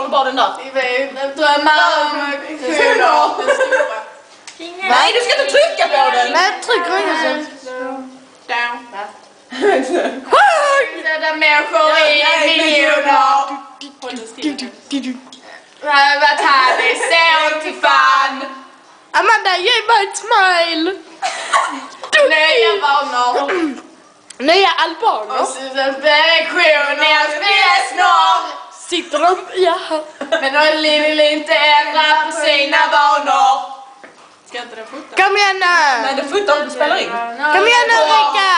eller bara den där? Drömmar om kvinnor. Nej, du ska inte trycka på den! Nej, tryck ringen. Döda människor i miljoner. Vad härligt, så till fan. Amanda, ge mig ett smile. Nya vanor. Nya albaner. Och så reaktion när jag spelar snart. Sitter de? Ja. Men Olli vill inte ändra på sina vanor. Ska inte den fota? Kom igen nu. Nej, det fotar inte, spelar in. Kom igen nu, Erika.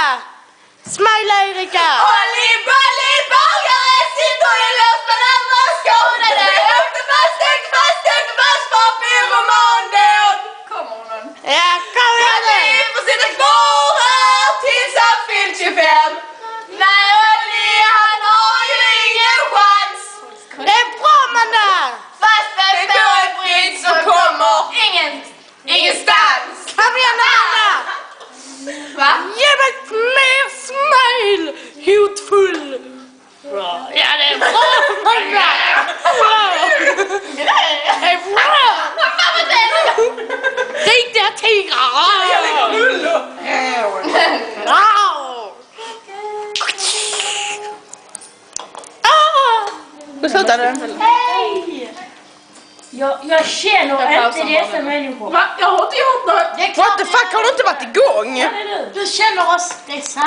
Smila, Erika. Olli, Bolli, bagare sitter i luften andra skådade. Åkte fast på pyromandet. Kommer hon? Ja, kom igen nu. Olli får sitta kvar här tills han fyllt 25. Nej, Olli, han har ju ingen chans. Det är bra, Amanda. Fast det står ett britt så kommer ingenstans. Kom igen, Amanda. Va? Ge mig mer smile. Hotfull. Bra. Ja, det är bra, Amanda. Bra. Det är bra. Riktiga tigrar. Då slutar den. Hej! Jag känner inte dessa människor. Va? Jag har inte gjort något. What the fuck, har du inte varit igång? Du känner oss dessa.